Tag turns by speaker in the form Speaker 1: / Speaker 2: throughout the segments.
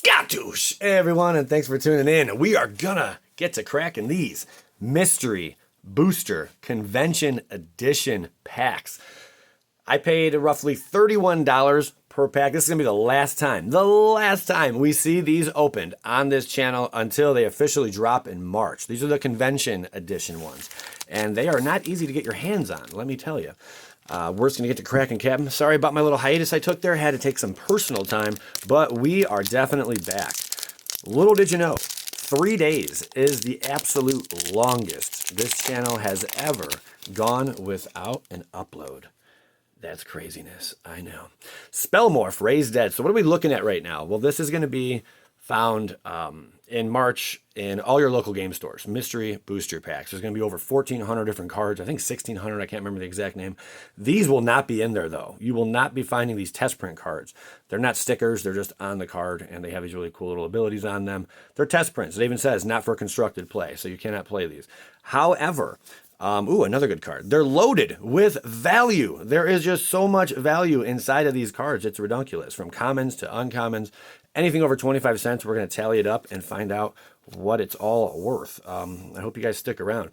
Speaker 1: Scottush, everyone, and thanks for tuning in. We are gonna get to cracking these Mystery Booster Convention Edition packs. I paid roughly $31 per pack. This is gonna be the last time we see these opened on this channel until they officially drop in March. These are the Convention Edition ones, and they are not easy to get your hands on, let me tell you. We're just going to get to cracking, Captain. Sorry about my little hiatus I took there. Had to take some personal time, but we are definitely back. Little did you know, 3 days is the absolute longest this channel has ever gone without an upload. That's craziness, I know. Spellmorph, Raised Dead. So what are we looking at right now? Well, this is going to be found in March in all your local game stores. Mystery booster packs. There's going to be over 1,400 different cards. I think 1,600. I can't remember the exact name. These will not be in there, though. You will not be finding these test print cards. They're not stickers. They're just on the card, and they have these really cool little abilities on them. They're test prints. It even says not for constructed play, so you cannot play these. However, another good card. They're loaded with value. There is just so much value inside of these cards. It's ridiculous. From commons to uncommons, anything over 25 cents, we're going to tally it up and find out what it's all worth. I hope you guys stick around.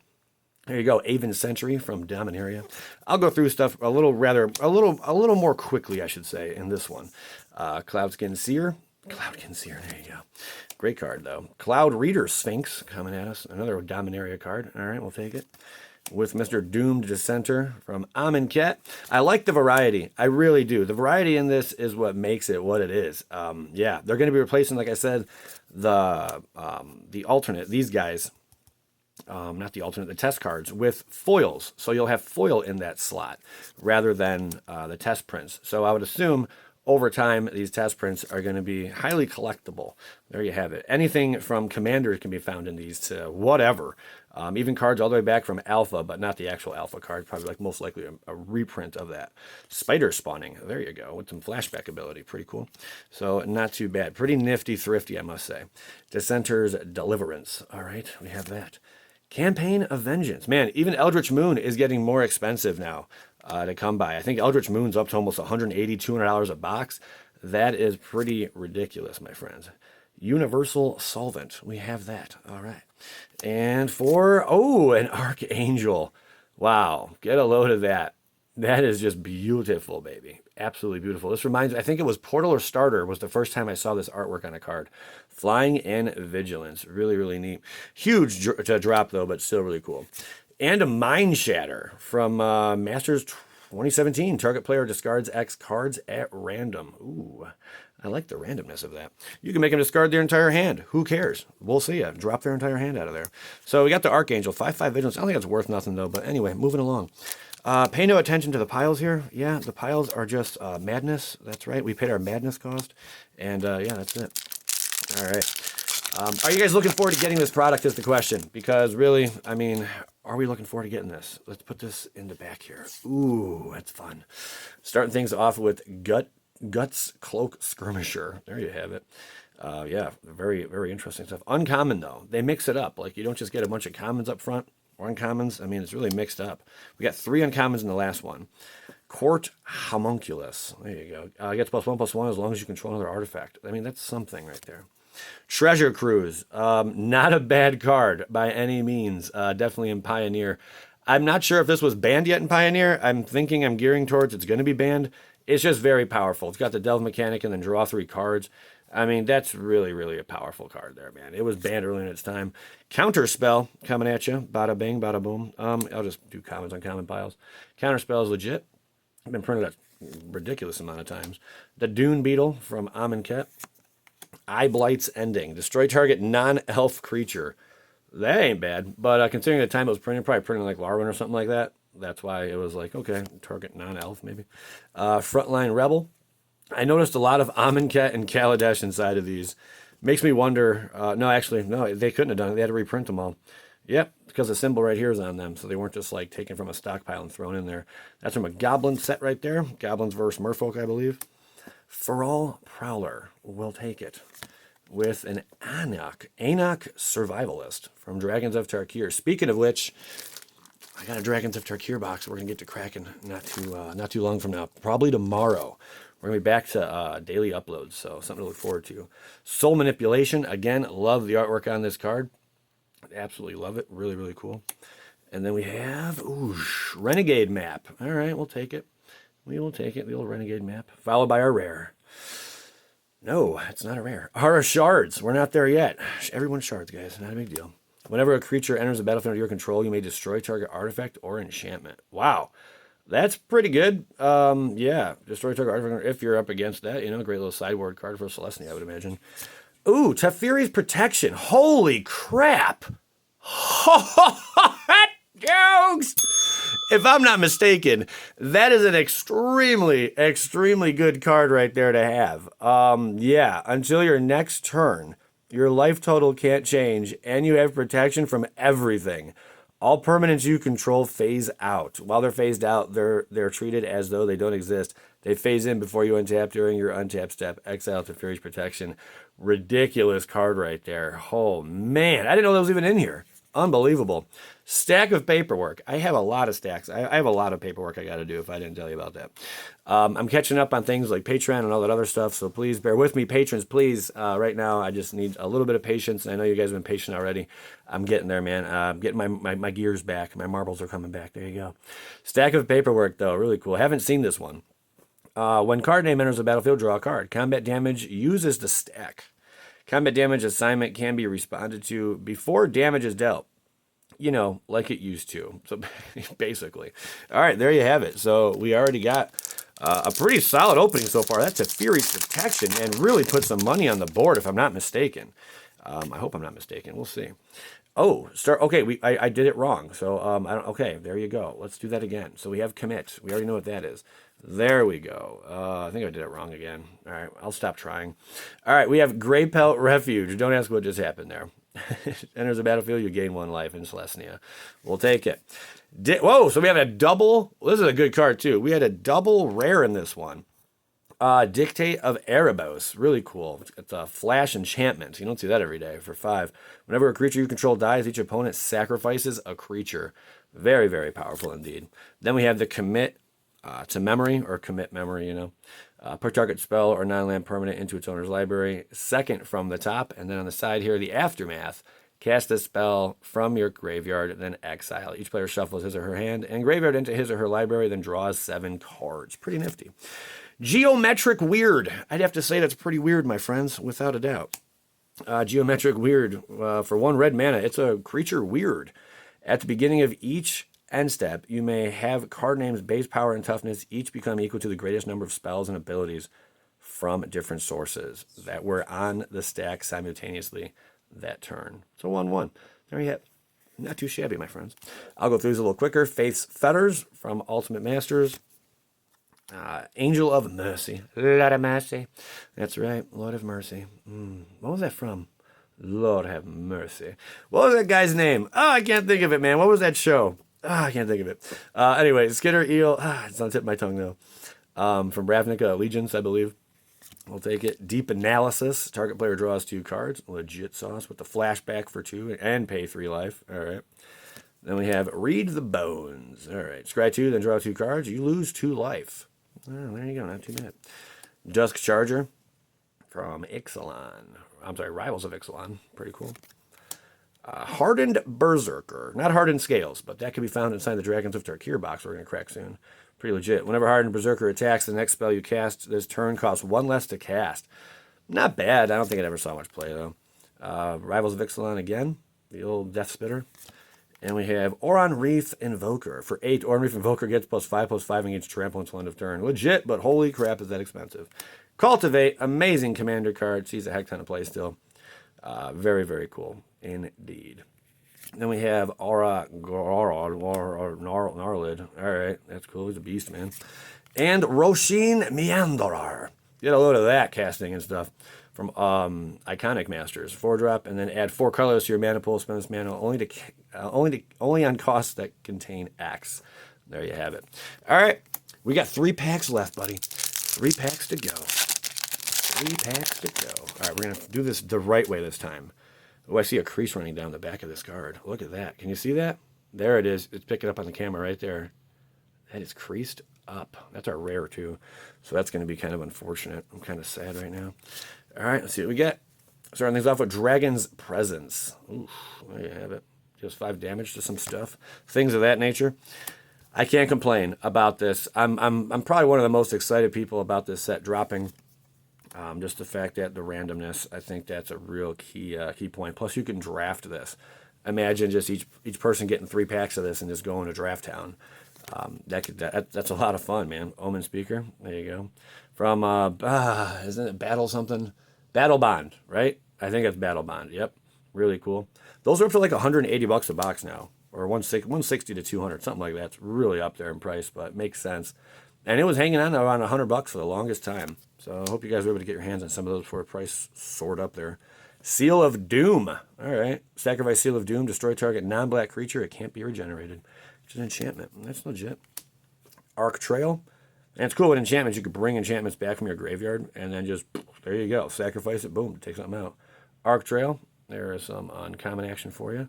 Speaker 1: There you go, Aven Century from Dominaria. I'll go through stuff a little more quickly, I should say, in this one. Cloudskin Seer. Cloudkin Seer, there you go. Great card, though. Cloud Reader Sphinx coming at us. Another Dominaria card. All right, we'll take it. With Mr. Doomed Dissenter from Amonkhet. I like the variety. I really do. The variety in this is what makes it what it is. Yeah, they're going to be replacing, like I said, the alternate, these guys, not the alternate, the test cards with foils. So you'll have foil in that slot rather than the test prints. So I would assume over time, these test prints are going to be highly collectible. There you have it. Anything from Commanders can be found in these to whatever. Even cards all the way back from Alpha, but not the actual Alpha card. Probably like most likely a reprint of that. Spider Spawning. There you go. With some flashback ability. Pretty cool. So not too bad. Pretty nifty, thrifty, I must say. Dissenter's Deliverance. All right, we have that. Campaign of Vengeance. Man, even Eldritch Moon is getting more expensive now to come by. I think Eldritch Moon's up to almost $180, $200 a box. That is pretty ridiculous, my friends. Universal Solvent. We have that. All right. And for, an Archangel. Wow. Get a load of that. That is just beautiful, baby. Absolutely beautiful. This reminds me, I think it was Portal or Starter was the first time I saw this artwork on a card. Flying and Vigilance. Really, really neat. Huge to drop, though, but still really cool. And a Mind Shatter from Masters 2017. Target player discards X cards at random. Ooh, I like the randomness of that. You can make them discard their entire hand. Who cares? We'll see ya. Drop their entire hand out of there. So we got the Archangel. 5/5 Vigilance. I don't think it's worth nothing, though. But anyway, moving along. Pay no attention to the piles here. Yeah, the piles are just madness. That's right. We paid our madness cost. And yeah, that's it. All right. Are you guys looking forward to getting this product is the question. Because really, I mean, are we looking forward to getting this? Let's put this in the back here. Ooh, that's fun. Starting things off with Guts Cloak Skirmisher. There you have it. Yeah, very, very interesting stuff. Uncommon, though. They mix it up. Like, you don't just get a bunch of commons up front or uncommons. I mean, it's really mixed up. We got 3 uncommons in the last one. Court Homunculus. There you go. Gets +1/+1 as long as you control another artifact. I mean, that's something right there. Treasure Cruise. Not a bad card by any means. Definitely in Pioneer. I'm not sure if this was banned yet in Pioneer. I'm gearing towards it's going to be banned. It's just very powerful. It's got the Delve mechanic and then draw 3 cards. I mean, that's really, really a powerful card there, man. It was banned early in its time. Counterspell coming at you. Bada bing, bada boom. I'll just do commons on common piles. Counterspell is legit. I've been printed a ridiculous amount of times. The Dune Beetle from Amonkhet. Eye Blight's Ending. Destroy target non-elf creature. That ain't bad. But considering the time it was printed, probably printed like Larwin or something like that. That's why it was like, okay, target non-elf maybe. Frontline Rebel. I noticed a lot of Amonkhet and Kaladesh inside of these. Makes me wonder. No, they couldn't have done it. They had to reprint them all. Yep, because the symbol right here is on them. So they weren't just like taken from a stockpile and thrown in there. That's from a Goblin set right there. Goblins versus Merfolk, I believe. Feral Prowler. We'll take it. With an Anok Survivalist from Dragons of Tarkir. Speaking of which, I got a Dragons of Tarkir box we're going to get to cracking not too long from now. Probably tomorrow. We're going to be back to daily uploads, so something to look forward to. Soul Manipulation. Again, love the artwork on this card. Absolutely love it. Really, really cool. And then we have Renegade Map. All right, we'll take it. We will take it, the old Renegade Map. Followed by our rare. No, it's not a rare. Our shards. We're not there yet. Everyone's shards, guys. Not a big deal. Whenever a creature enters the battlefield under your control, you may destroy target artifact or enchantment. Wow. That's pretty good. Yeah, destroy target artifact if you're up against that. You know, great little sideboard card for Celestia, I would imagine. Ooh, Teferi's Protection. Holy crap. That jokes. If I'm not mistaken, that is an extremely, extremely good card right there to have. Yeah, until your next turn, your life total can't change, and you have protection from everything. All permanents you control phase out. While they're phased out, they're treated as though they don't exist. They phase in before you untap during your untap step. Exile Teferi's Protection. Ridiculous card right there. Oh, man. I didn't know that was even in here. Unbelievable. Stack of paperwork. I have a lot of stacks. I have a lot of paperwork I got to do if I didn't tell you about that. I'm catching up on things like Patreon and all that other stuff, so please bear with me. Patrons, please. Right now, I just need a little bit of patience. I know you guys have been patient already. I'm getting there, man. I'm getting my gears back. My marbles are coming back. There you go. Stack of paperwork, though. Really cool. Haven't seen this one. When card name enters the battlefield, draw a card. Combat damage uses the stack. Combat damage assignment can be responded to before damage is dealt. You know, like it used to. So basically. All right, there you have it. So we already got a pretty solid opening so far. That's Teferi's Protection and really put some money on the board if I'm not mistaken. I hope I'm not mistaken. We'll see. Oh, start. Okay, I did it wrong. So okay, there you go. Let's do that again. So we have commit. We already know what that is. There we go. I think I did it wrong again. All right, I'll stop trying. All right, we have Grey Pelt Refuge. Don't ask what just happened there. Enters the battlefield, you gain 1 life in Celestia. We'll take it. Whoa, so we have a double. Well, this is a good card, too. We had a double rare in this one. Dictate of Erebos. Really cool. It's a flash enchantment. You don't see that every day for 5. Whenever a creature you control dies, each opponent sacrifices a creature. Very, very powerful indeed. Then we have the commit to memory, or commit memory, you know. Put target spell or non-land permanent into its owner's library. Second from the top, and then on the side here, the aftermath. Cast a spell from your graveyard, then exile. Each player shuffles his or her hand and graveyard into his or her library, then draws 7 cards. Pretty nifty. Geometric Weird. I'd have to say that's pretty weird, my friends, without a doubt. Geometric Weird. For 1 red mana, it's a creature weird. At the beginning of each end step, you may have card names, base power, and toughness each become equal to the greatest number of spells and abilities from different sources that were on the stack simultaneously that turn. So 1/1. There you have it. Not too shabby, my friends. I'll go through these a little quicker. Faith's Fetters from Ultimate Masters. Angel of Mercy. Lord of Mercy. That's right. Lord of Mercy. What was that from? Lord have mercy. What was that guy's name? Oh, I can't think of it, man. What was that show? I can't think of it. Anyway, Skitter Eel. It's on the tip of my tongue, though. From Ravnica Allegiance, I believe. We'll take it. Deep Analysis. Target player draws 2 cards. Legit sauce with the flashback for 2 and pay 3 life. All right. Then we have Read the Bones. All right. Scry 2, then draw 2 cards. You lose 2 life. Oh, there you go. Not too bad. Dusk Charger from Ixalan. I'm sorry, Rivals of Ixalan. Pretty cool. Hardened Berserker. Not Hardened Scales, but that can be found inside the Dragon's of Tarkir box we're going to crack soon. Pretty legit. Whenever Hardened Berserker attacks, the next spell you cast this turn costs 1 less to cast. Not bad. I don't think it ever saw much play, though. Rivals of Ixalan again. The old Death Spitter. And we have Oran Reef Invoker. For 8, Oran Reef Invoker gets +5/+5 against trample until end of turn. Legit, but holy crap, is that expensive. Cultivate. Amazing commander card. Sees a heck ton of play still. Very, very cool indeed. Then we have Aura Gnarlid. All right, that's cool. He's a beast, man. And Roshin Meanderer. Get a load of that casting and stuff from Iconic Masters. 4-drop, and then add 4 colors to your mana pool. Spend this mana only on costs that contain X. There you have it. All right, we got 3 packs left, buddy. 3 packs to go. 3 packs to go. All right, we're gonna do this the right way this time. Oh, I see a crease running down the back of this card. Look at that. Can you see that? There it is. It's picking up on the camera right there. That is creased up. That's our rare, too. So that's going to be kind of unfortunate. I'm kind of sad right now. All right, let's see what we get. Starting things off with Dragon's Presence. Oof, there you have it. Deals 5 damage to some stuff. Things of that nature. I can't complain about this. I'm probably one of the most excited people about this set dropping. Just the fact that the randomness, I think that's a real key point. Plus, you can draft this. Imagine just each person getting 3 packs of this and just going to Draft Town. That's a lot of fun, man. Omen Speaker, there you go. From isn't it Battle something? Battle Bond, right? I think it's Battle Bond. Yep, really cool. Those are up to like $180 a box now, or 160 to 200, something like that. It's really up there in price, but it makes sense. And it was hanging on around $100 for the longest time. So I hope you guys were able to get your hands on some of those before price soared up there. Seal of Doom. All right. Sacrifice Seal of Doom. Destroy target non-black creature. It can't be regenerated. Which is an enchantment. That's legit. Arc Trail. And it's cool with enchantments. You could bring enchantments back from your graveyard and then just, there you go. Sacrifice it. Boom. Take something out. Arc Trail. There is some uncommon action for you.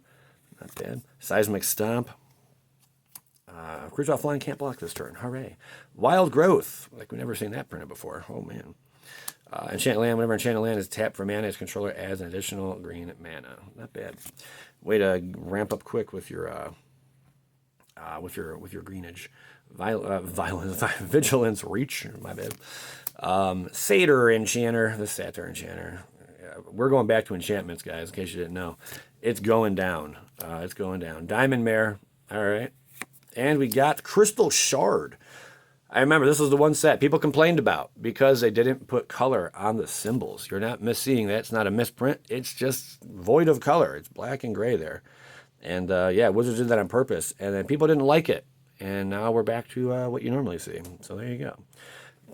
Speaker 1: Not bad. Seismic Stomp. Creature offline can't block this turn. Hooray. Wild Growth. Like we've never seen that printed before. Oh, man. Enchanted Land. Whenever Enchanted Land is tapped for mana, its controller adds an additional green mana. Not bad. Way to ramp up quick with your greenage. Vigilance Reach. My bad. Satyr Enchanter. The Satyr Enchanter. We're going back to enchantments, guys, in case you didn't know. It's going down. It's going down. Diamond Mare. All right. And we got Crystal Shard. I remember this was the one set people complained about because they didn't put color on the symbols. You're not misseeing that. It's not a misprint. It's just void of color. It's black and gray there. And yeah, Wizards did that on purpose. And then people didn't like it. And now we're back to what you normally see. So there you go.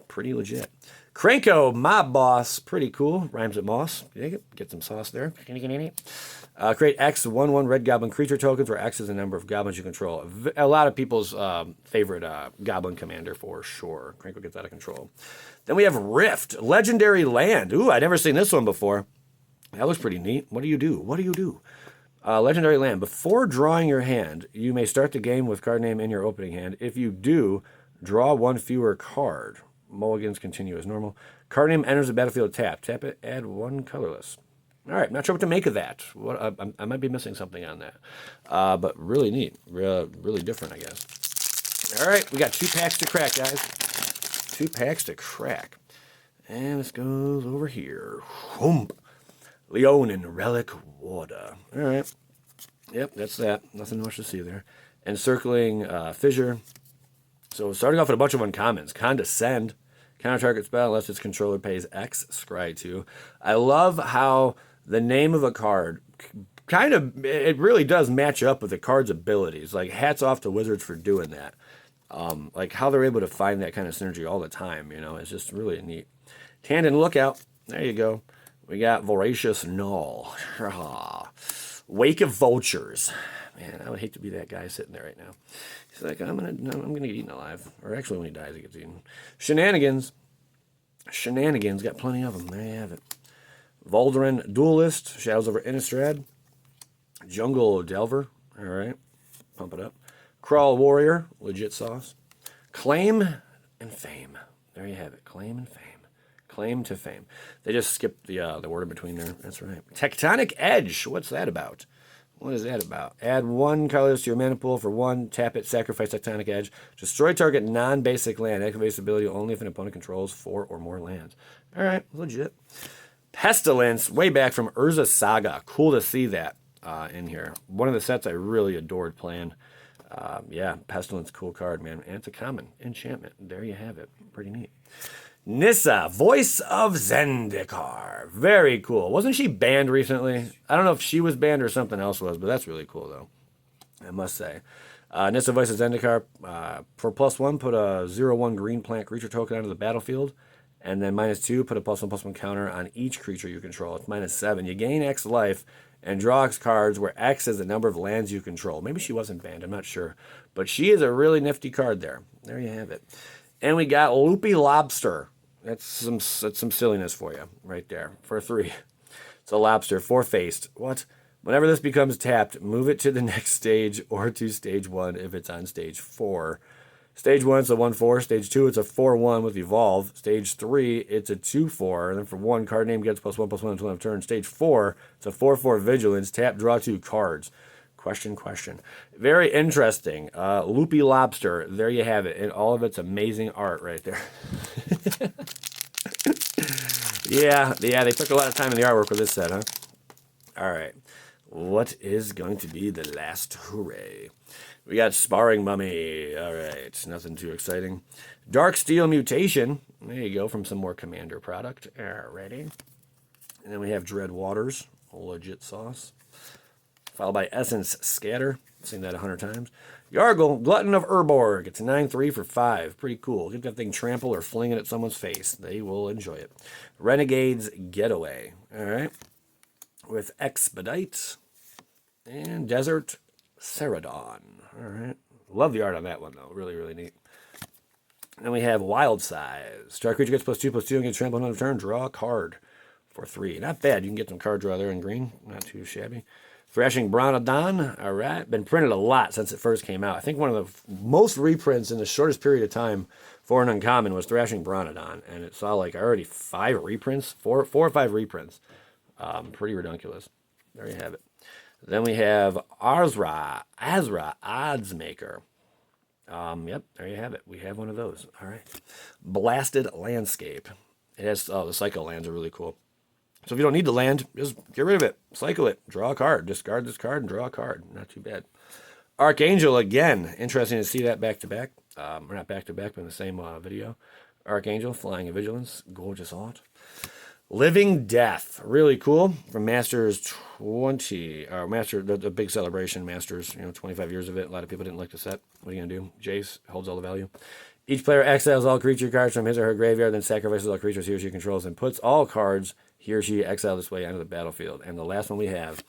Speaker 1: Pretty legit. Krenko, Mob Boss. Pretty cool. Rhymes with moss. Get some sauce there. Create X 1/1 red goblin creature tokens where X is the number of goblins you control. A lot of people's favorite goblin commander for sure. Krenko gets out of control. Then we have Rift, Legendary Land. Ooh, I'd never seen this one before. That looks pretty neat. What do you do? Legendary Land. Before drawing your hand, you may start the game with card name in your opening hand. If you do, draw one fewer card. Mulligans continue as normal. Card name enters the battlefield tapped. Tap it, add one colorless. All right, not sure what to make of that. I might be missing something on that. But really neat. Really different, I guess. All right, we got 2 packs to crack, guys. 2 packs to crack. And this goes over here. Whoomp. Leonin Relic Water. All right. Yep, that's that. Nothing much to see there. Encircling Fissure. So starting off with a bunch of uncommons. Condescend. Counter target spell unless its controller pays X. Scry 2. I love how the name of a card kind of, it really does match up with the card's abilities. Like, hats off to Wizards for doing that. Like, how they're able to find that kind of synergy all the time, you know, it's just really neat. Tandon Lookout. There you go. We got Voracious Gnaw. Wake of Vultures. Man, I would hate to be that guy sitting there right now. He's like, I'm gonna get eaten alive. Or actually, when he dies, he gets eaten. Shenanigans. Got plenty of them. There you have it. Voldrin Duelist. Shadows over Innistrad. Jungle Delver. All right. Pump it up. Crawl Warrior. Legit sauce. Claim and Fame. There you have it. Claim and Fame. Claim to Fame. They just skipped the word in between there. That's right. Tectonic Edge. What's that about? What is that about? Add 1 colorless to your mana pool for 1. Tap it. Sacrifice Tectonic Edge. Destroy target non-basic land. Activate this ability only if an opponent controls 4 or more lands. All right. Legit. Pestilence. Way back from Urza Saga. Cool to see that in here. One of the sets I really adored playing. Yeah. Pestilence. Cool card, man. And it's a common enchantment. There you have it. Pretty neat. Nissa, Voice of Zendikar. Very cool. Wasn't she banned recently? I don't know if she was banned or something else was, but that's really cool, though. I must say. Nissa, Voice of Zendikar. For +1, put a 0/1 green plant creature token onto the battlefield. And then -2, put a +1/+1 counter on each creature you control. It's -7. You gain X life and draw X cards where X is the number of lands you control. Maybe she wasn't banned. I'm not sure. But she is a really nifty card there. There you have it. And we got Loopy Lobster. That's some silliness for you right there for 3. It's a lobster, 4-faced. What? Whenever this becomes tapped, move it to the next stage or to stage 1 if it's on stage 4. Stage 1, it's a 1/4. Stage 2, it's a 4/1 with Evolve. Stage 3, it's a 2/4. And then for 1, card name gets +1/+1 until end of turn. Stage 4, it's a 4/4 Vigilance. Tap, draw 2 cards. Question. Very interesting. Loopy Lobster. There you have it. And all of its amazing art right there. Yeah, they took a lot of time in the artwork with this set, huh? All right. What is going to be the last hooray? We got Sparring Mummy. All right. Nothing too exciting. Dark Steel Mutation. There you go, from some more Commander product. Alrighty. And then we have Dread Waters. Legit sauce. Followed by Essence Scatter. Seen that 100 times. Yargle, Glutton of Urborg. It's 9/3 for 5. Pretty cool. Get that thing trample or fling it at someone's face. They will enjoy it. Renegade's Getaway. All right. With Expedite and Desert Ceradon. All right. Love the art on that one, though. Really, really neat. And then we have Wild Size. Star creature gets +2/+2 and gets trampled on a turn. Draw a card for 3. Not bad. You can get some card draw there in green. Not too shabby. Thrashing Bronodon, all right. Been printed a lot since it first came out. I think one of the most reprints in the shortest period of time for an uncommon was Thrashing Bronodon. And it saw like already 5 reprints, 4 or 5 reprints. Pretty ridiculous. There you have it. Then we have Azra Oddsmaker. Yep, there you have it. We have one of those. All right. Blasted Landscape. It has, the Cycle lands are really cool. So if you don't need the land, just get rid of it. Cycle it. Draw a card. Discard this card and draw a card. Not too bad. Archangel again. Interesting to see that back-to-back. Or not back-to-back, but in the same video. Archangel, Flying and Vigilance. Gorgeous art. Living Death. Really cool. From Masters 20. The big celebration. Masters, 25 years of it. A lot of people didn't like the set. What are you going to do? Jace holds all the value. Each player exiles all creature cards from his or her graveyard, then sacrifices all creatures he or she controls, and puts all cards he or she exiled this way onto the battlefield. And the last one we have,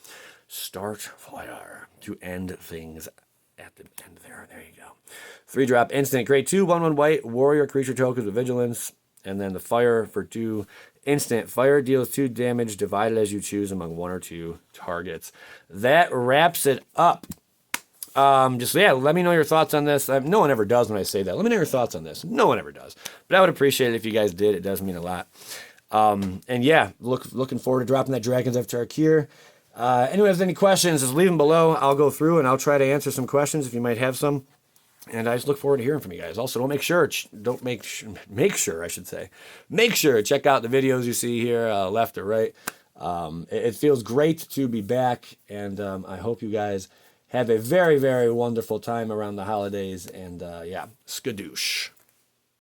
Speaker 1: Start Fire, to end things at the end there. There you go. 3-drop instant. Create 2 1/1 white warrior creature tokens with vigilance. And then the fire for 2 instant. Fire deals 2 damage divided as you choose among 1 or 2 targets. That wraps it up. Let me know your thoughts on this. No one ever does when I say that. Let me know your thoughts on this. No one ever does. But I would appreciate it if you guys did. It does mean a lot. And yeah, looking forward to dropping that Dragons of Tarkir. Anyone has any questions, just leave them below. I'll go through and I'll try to answer some questions if you might have some. And I just look forward to hearing from you guys. Also, make sure to check out the videos you see here, left or right. It feels great to be back, and I hope you guys have a very, very wonderful time around the holidays. And skadoosh.